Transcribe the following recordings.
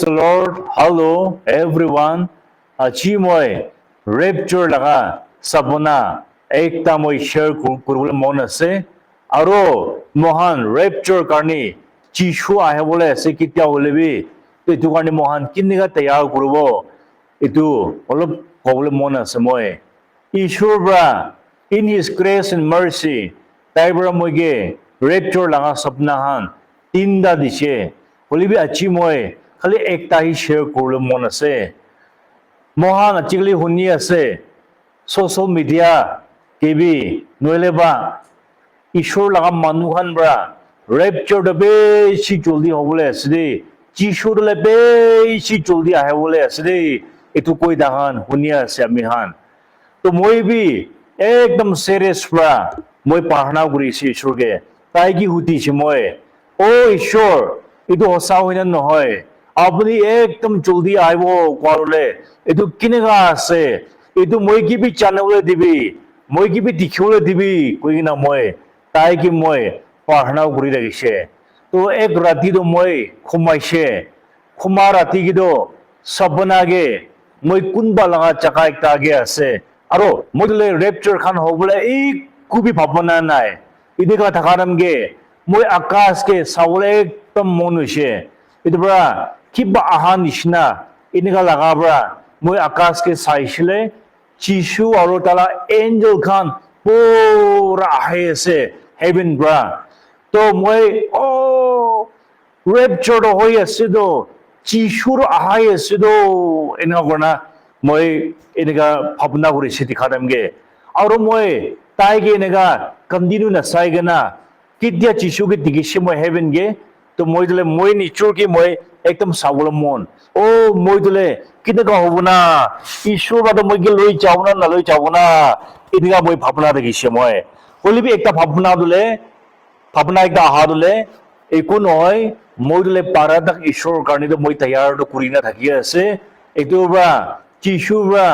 the Lord. Hello, everyone. Achi moi rapture laga sabona ekta moi share kuribole mon ase. Aro mohan rapture karni chishu ahe bole ase kitya holebi. Etu karni mohan kinniga tayar kuribo. Etu olop kobole mon ase moi. Ishur bra in His grace and mercy. Taibra moige rapture laga sapna han tinda dishe. Holebi achi moi খালি একটা হি share করলে মন আছে মহান আচিকলি শুনি আছে social media কেবি নইলে বা ঈশ্বর লাগা মানুহান ব্রা রেপচার দে বেশি জলদি হবলে আছে দে যিশুর লে বেশি জলদি আহে বলে আছে দে এটু কই দাহান শুনি আছে আমি হান তো মই বি একদম সিরিয়াস ব্রা মই প্রার্থনা করিছি ঈশ্বরকে তাই কি হুতিছি মই ও ঈশ্বর এটু হসা হইনা নহয় আপনি একদম জলদি আইব কোয়ারলে এটু কিনেগা আছে এটু মই কি বি জানাবলে দিবি মই কি বি দেখিবলে দিবি কই না মই তাই কি মই প্রার্থনা করি রাখিছে তো এক রাতি তো মই ঘুমাইছে ঘুমা রাতি কি তো সপনাগে মই কোনবা লাগা জায়গা একটা আগে আছে আর মই রেপচার খান হবলে এই খুবই ভাবনা নাই এদিকে থাকারামগে মই আকাশকে সাবলে একদম মন হইছে itu bra kiba ahan nishna inika laga bra moi akas ke saishle chishu aro tala angel khan pura ahe ase heaven bra to moi oh rapture do hoy ase do chishu ro ahe ase do ena gona moi inika bhabna kori siti khadam ge aro moi tai ge nega continue na sai gana kidya chishu ge digishe moi heaven ge তো মই দিলে মই নিচুর কি মই একদম সাবল মন ও মই দিলে কিনেকা হব না ঈশ্বর বাদ মই কি লই যাও না লই যাও না এদিকে মই ভাবনা দেখিছে মই বলিবি একটা ভাবনা দিলে ভাবনা একটা আহা দিলে একো নয় মই দিলে পারা তাক ঈশ্বর কারণে তো মই তৈয়ার করি না থাকি আছে এইটো বা যিশু বা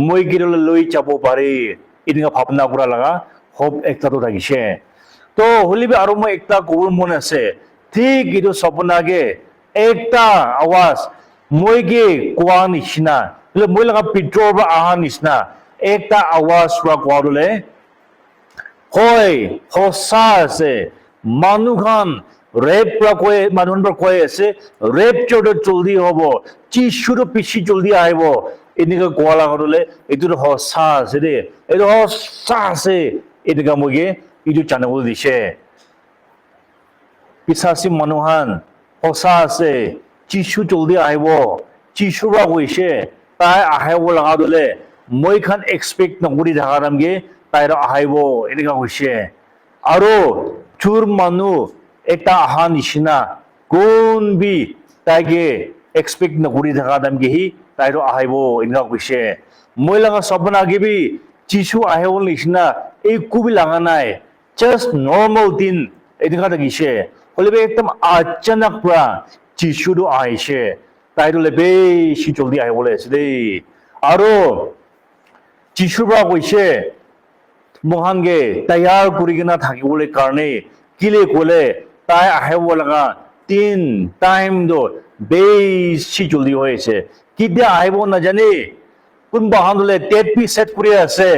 মই কি লই যাব পারে এদিকে ভাবনা করা লাগা হব একটা তো থাকিছে তো হলিবি আর মই একটা কবুল মন আছে ঠিক itu সপনাগে একটা আওয়াজ মইগে কোয়া নিছিনা মই লাগা পিট্রো বা আহা নিছিনা একটা আওয়াজ রা কোয়ালে হয় হসা আছে মানুখান রেপ রা কয় মানুন রা কয় আছে রেপ চোদ জলদি হব যিশুর পিছি জলদি আইব এনিকে কোয়া লাগালে এটু হসা আছে দে এটু হসা আছে এদিকে মইগে ইটু জানাবো দিছে পিছাসি মানুহান হসা আছে যিশু জলদি আহিব যিশুরা কইছে তাই আহিব লাগা দলে মই খান এক্সপেক্ট নকৰি থাকাৰামগে তাইৰ আহিব এনেকা কইছে আৰু চুৰ মানু একটা আহা নিচিনা কোন বি তাইকে এক্সপেক্ট নকৰি থাকারামগে হি তাইর আহিব এনেকা কইছে মই লাগা সপনা গিবি যিশু আহিব নিচিনা এই কুবি লাগা নাই জাস্ট নরমাল দিন এনেকা দেখিছে হলিবে একদম আচানক প্রা যিশুর আইছে তাইলে বেশি জলদি আই বলে আছে দেই আরো যিশুর প্রা কইছে মহানগে তৈয়ার করি কিনা থাকিবলে কারণে কিলে কলে তাই আহিব লাগা 3 টাইম দো বেশি জলদি হয়েছে কিদা আহিব না জানি কোন বাহানলে টেট পি সেট করে আছে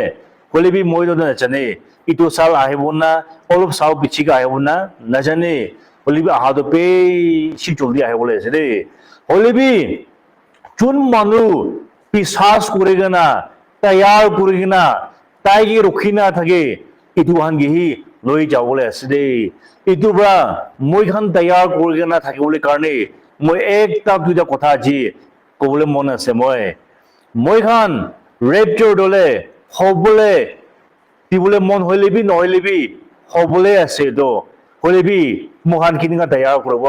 হলিবি মই তো না জানি ইটো সাল আহিব না অলপ সাল পিছিকা আহিব না না জানি হলিবি আহাদ বেশি জলদি আহে বলে আছে রে হলিবি চুন মানু বিশ্বাস করে না তৈয়ার করে না তাই কি রক্ষি না থাকে ইটু হান গিহি লই যাও বলে আছে রে ইটু বা মই খান তৈয়ার করে না থাকে বলে কারণে মই একটা দুইটা কথা আজি কবলে মন আছে মই খান রেপচার দলে হবলে দিবলে মন হইলেবি নহইলেবি হবলে আছে তো হলেবি মহান কিনিকা তৈয়ার করব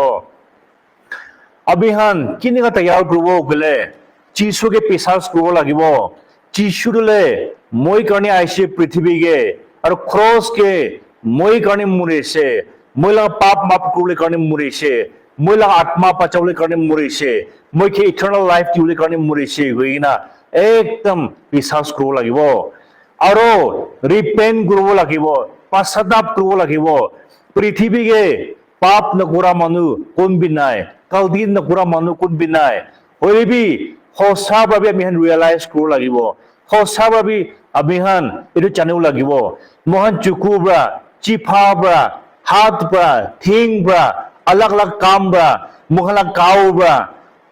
আবিহান কিনিকা তৈয়ার করব গলে যিশুকে বিশ্বাস করব লাগিব যিশুলে মই কারণে আইছে পৃথিবীকে আর ক্রসকে মই কারণে মরেছে মই লাগা পাপ মাপ করলে কারণে মরেছে মই লাগা আত্মা বাঁচাবলে কারণে মরেছে মইকে ইটারনাল লাইফ দিবলে কারণে মরেছে গইনা একদম বিশ্বাস করব লাগিব আর রিপেন্ট করব লাগিব পাশ্চাতাপ করব লাগিব পৃথিবীকে পাপ নকৰা মানুহ কোন বি নাই kaldi na pura manu kun binai hoibi hosa babi amihan realize kuru lagibo hosa babi amihan itu chanu lagibo mohan chukubra chiphabra hat bra thing bra alag alag kam bra muhala kau bra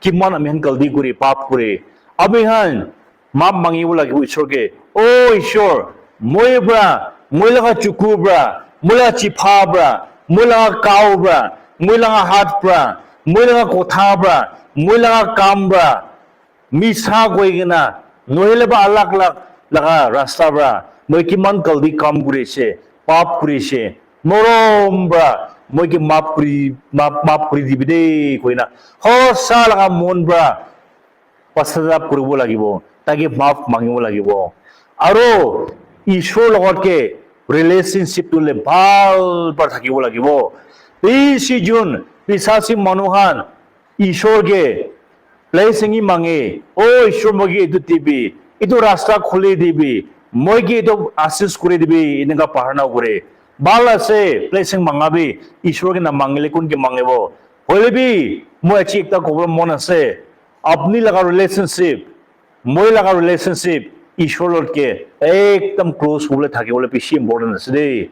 kiman amihan kaldi kuri pap kuri amihan map mangibo lagibo ishorke oh ishor moi bra moi laga chukubra moi laga chiphabra moi laga kau bra moi laga hat bra moi laga kotha bra moi laga kam bra misa goigena nohile ba alag alag laga rasta bra moi kiman kaldi kam kuri se pap kuri se morom bra moi ki map kuri dibide koina hosa laga mon bra pasarap koribo lagibo taki map mangibo lagibo aro ishor logot ke relationship tule bhal par thakibo lagibo isi jun pisasi manuhan ishor ke blessing mange o ishor mogi etu tibi itu rasta khule dibi moi ki etu asis kore dibi inga parna kore bal ase blessing mangabi ishor ke na mangile kun ke mangebo holebi moi achi ekta kobo mon ase apni laga relationship moi laga relationship ishor lot ke ekdam close hole thake bole beshi important ase de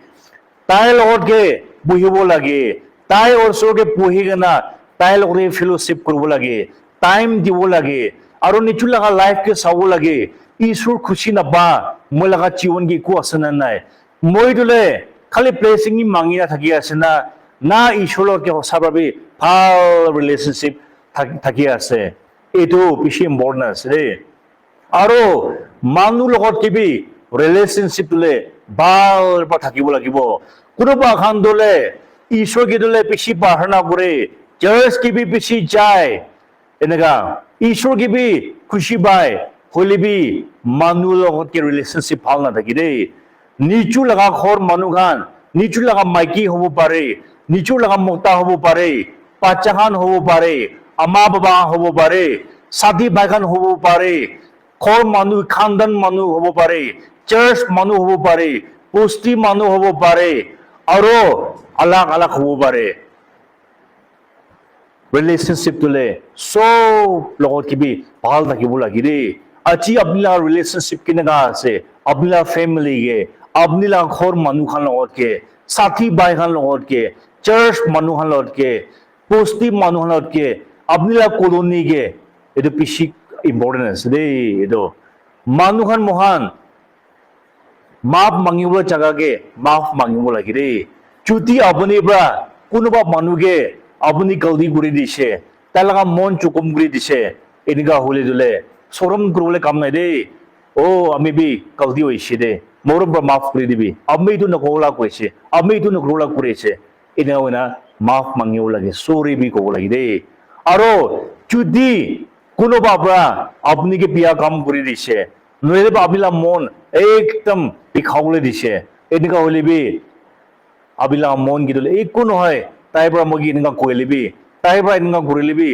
tai lot ke buhibo lage tai orso ke puhigena tai lot ke fellowship korbo lage time dibo lage aro nichu laga life ke sabo lage ishor khushi na ba moi laga jiwan ki ko asana nai moi dole khali blessing ni mangi na thaki ase na ishor lot ke sababe bhal relationship thaki ase etu beshi important ase de aro manu logot kibi relationship le bal pa thakibo lagibo kunoba khan dole ishor ki dole beshi parna kore church ki bi beshi jai enega ishor ki bi khushi bai holibi manu logot ke relationship bhal na thaki de nichu laga khor manu khan nichu laga maiki hobo pare nichu laga mokta hobo pare pachahan hobo pare ama baba hobo pare sadi baigan hobo pare khor manu khandan manu hobo pare church manu hobo pare posti manu hobo pare aro alag alag hobo pare relationship tule so logot ki bi bhal thakibo lagi de achi apni la relationship ki naga ase apni la family ge apni la khor manu khan logot ke sathi bai khan logot ke church manu khan logot ke posti manu khan logot ke apni la colony ge edu pishi important ase de edo manu khan mohan map mangibo jaga ke map mangibo lagi de chuti apni bra kunoba manu ge apni kaldi guri dise talaga mon chukum guri dise eniga hole dole sorom grole kam nai de o ami bi kaldi hoise de morom bra map guri dibi ami tu nakola koise ami tu nakrola kurese ina wena map mangibo lagi sorry bi ko lagi de aro chuti कुनो बाबरा अपनी के पिया काम करी दिशे नोले बाबिला मन एकदम दिखावले दिशे इनका होले भी अबिला मन की दोले एक कुनो है ताइबरा मगी इनका कोयले भी ताइबरा इनका गुरेले भी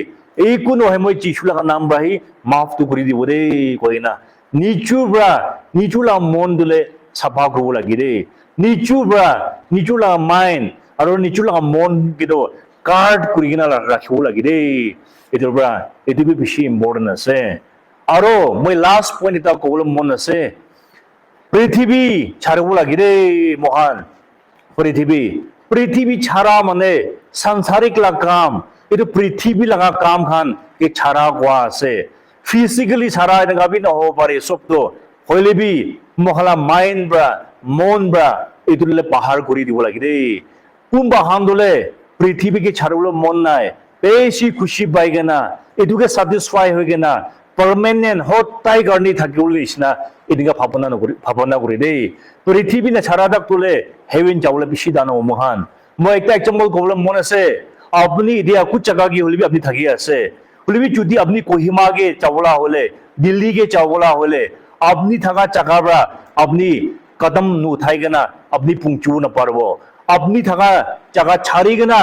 एक कुनो है मोई चिशुला का नाम रही माफ तो करी दी बोले कोई ना नीचुला मन दोले छपा को लगी रे नीचुला माइंड और नीचुला मन की दो कार्ड करी ना रखो लगी रे itu bra itu bi bishi important ase aro moi last point ita ko mon ase prithibhi chharbo lagi re mohan prithibhi chhara mane sansarik la kam itu prithibhi laga kam khan ke chhara kwa ase physically chhara ena bi na ho pare sob to hoile bi mohala mind bra mon bra itu le pahar kori dibo lagi re kumba handole prithibhi ke chharbo mon nai বেশি খুশি পাইগে না এটুকে satisfy হইগে না permanent হতাই কারণে থাকিবলিস না এদিকে ভাবনা করি দেই পৃথিবী না ছাড়া দাক তোলে হেভেন যাবলে বেশি দানো মহান মই একটা এক্সাম্পল কবলে মন আছে আপনি ইদিয়া কুছ জায়গা গিয়ে হলিবি আপনি থাকি আছে হলিবি যদি আপনি কোহিমাগে যাবলা হলে দিল্লিগে যাবলা হলে আপনি থাকা জায়গাবরা আপনি কদম উঠাইগে না আপনি পুংচু না পারবো আপনি থাকা জায়গা ছাড়িগে না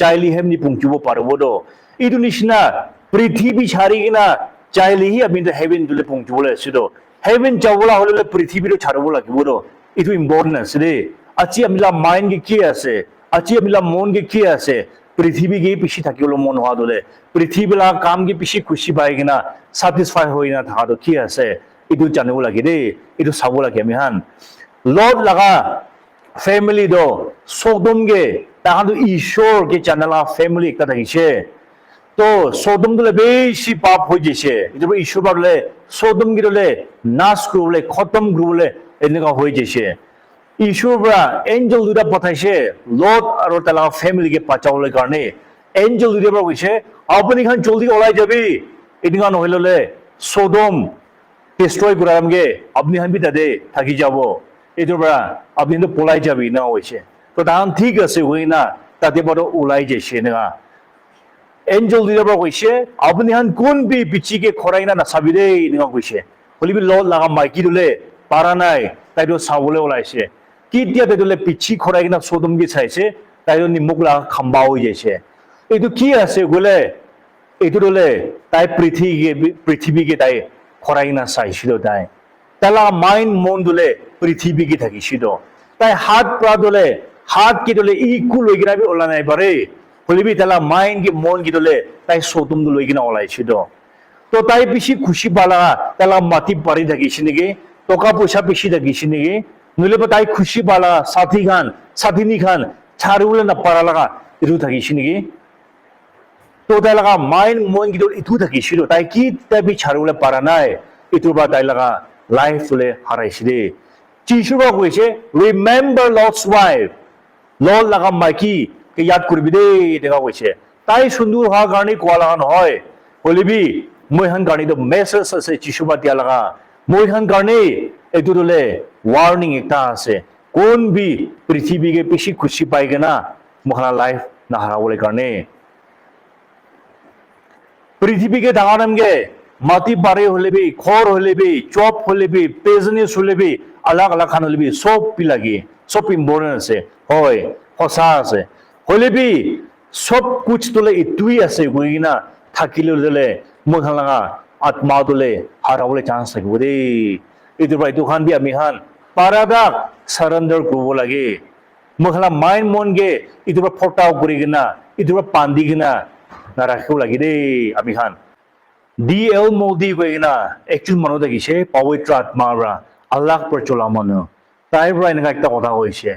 চাইলি হেমনি পুংচুবো পারবো দো ইদু নিশনা পৃথিবী ছাড়িগে না চাইলি হি আপনি তো হেভেন তুলে পুংচুবলে আছে দো হেভেন যাবলা হলে পৃথিবীর ছাড়বো লাগিব দো ইদু ইম্পর্টেন্ট আছে রে আছি আমিলা মাইন্ড কে কি আছে আছি আমিলা মন কে কি আছে পৃথিৱীকে পিছি থাকিবলৈ মন হোৱা দলে পৃথিৱীবিলাক কামকে পিছি খুচি পাই কিনা satisfy হৈ না থাকাটো কি আছে এইটো জানিব লাগে দেই এইটো চাব লাগে আমি হান লৰ্ড লগা ফেমিলি দ সদমকে তাহাঁতো ঈশ্বৰকে জানালা ফেমিলি একটা থাকিছে তো সদম দলে বেশি পাপ হয়ে যাইছে এটা ঈশ্বর বলে সদম কি দলে নাশ করবলে খতম করবলে এনেকা হয়ে যাইছে ঈশ্বর এঞ্জেল দুটা পঠাইছে লর্ড আর তার ফ্যামিলিকে বাঁচাবলে কারণে এঞ্জেল দুটা কইছে আপনি খান জলদি ওলাই যাবি এনেকা নহলে সদম ডিস্ট্রয় করে আমগে আপনি হান বি তাতে থাকি যাব এটার আপনি তো পলাই যাবি না হয়েছে তো তখন ঠিক আছে হই না তাতে বড় ওলাই যাইছে এনেকা এঞ্জেল দুটা কইছে আপনি হান কোন বি পিচিকে খরাই না চাবি দেই এনেকা কইছে হলিবি লর্ড লাগা মাইকি দলে পারা নাই তাই তো চাবলে ওলাইছে কেতিয়া তাইলে পিছি খৰাই কিনা সদমকে চাইছে তাই নিমুখ লাগা খাম্বা হৈ যাইছে এইটো কি আছে গলে এইটো দলে তাই পৃথিৱীকে তাই খৰাই কিনা চাইছিল তাই তাই লাগা মাইণ্ড মন দলে পৃথিৱীকে থাকিছিল তাই হাত পৰা দলে হাত কি দলে ইকু লৈ কিনা ওলা নাই পাৰে হলিবি তাই লাগা মাইণ্ড কি মন কি দলে তাই সদম লৈ কিনা ওলাইছিল তো তাই বেশি খুশি পালা তাই লাগা মাটি পাৰি থাকিছে নেকি টকা পইচা বেশি থাকিছে নেকি নইলে তাই খুশি পালা সাথিনী খান ছাড়িবলে নাপারা লাগা ইটো থাকিছে নেকি তো তাই লাগা মাইন্ড মন কিন্তু ইটো থাকিছিল তাই কি তাই বি ছাড়িবলে পারা নাই ইটোর বা তাই লাগা লাইফ তোলে হারাইছে দে যিশুবা কইছে রিমেম্বার লর্ডস ওয়াইফ লর্ড লাগা মাইকি কে ইয়াদ করবি দে দেখা কইছে তাই সুন্দর হওয়ার কারণে কোয়া লাগা নহয় বলিবি মই হান কারণে তো মেসেজ আছে যিশুবা দিয়া লাগা মই হান কারণে এইটো দলে ওয়ার্নিং একটা আছে কোন বি পৃথিবীকে বেশি খুশি পাইগে না মহানা লাইফ না হারাবলে কারণে পৃথিবীকে ডাঙর নামগে মাটি বাড়ি হলে বি ঘর হলে বি জব হলে বি বিজনেস হলে বি আলাগ আলাগ খান হলে বি সব বি লাগে সব ইম্পর্টেন্ট আছে হয় সঁচা আছে হলে বি সব কুছ তোলে ইটুই আছে গই না থাকিলে দলে মহান লাগা আত্মা দলে হারাবলে চান্স থাকিব দেই এইটোৰ পৰা এইটো খান বি আমি খান পাৰাদাক সাৰেন্ডাৰ কৰব লাগে মহলা মাইন্ড মনকে ইটোৰ পৰা ফটাও কৰি কিনা ইটোৰ পৰা পান্দি কিনা না ৰাখিব লাগে দেই আমি খান DL মোদী কৈ কিনা একজন মানুহ দেখিছে পবিত্ৰ আত্মাৰ পৰা আল্লাহৰ পৰা চলা মানুহ তাইৰ পৰা এনেকা একটা কথা কৈছে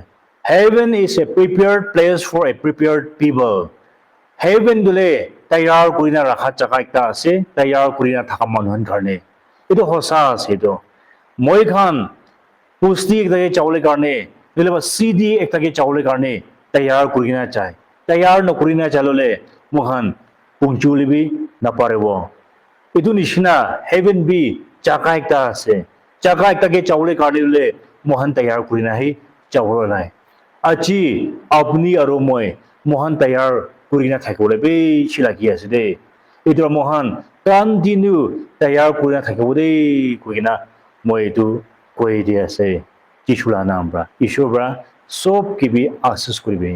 heaven is a prepared place for a prepared people heaven দলে তৈয়াৰ কৰি না ৰাখা জাগা একটা আছে তৈয়াৰ কৰি না থকা মানুহৰ কাৰণে এইটো সঁচা আছে এইটো মই খান পুষ্টি একটাকে চাউলে কারণে নইলে বা সিডি একটাকে চাউলে কারণে তৈয়ার করি না চায় তৈয়ার নকরি না চাললে মহান পৌঁছলিবি না পারব এইটো নিচিনা হেভেন বি চাকা একটা আছে চাকা একটাকে চাউলে কারণে হলে মহান তৈয়ার করি না হি চাউলে নাই আজি আপনি আর মই মহান তৈয়ার করি না থাকিবলে বেশি লাগি আছে দেই এইটো মহান কন্টিনিউ তৈয়ার করি না থাকিব দেই কই না মই এইটো কৈ দি আছে যিশুৰ নাম পৰা ঈশ্বৰৰ পৰা সব কিবি আশীষ কৰিবি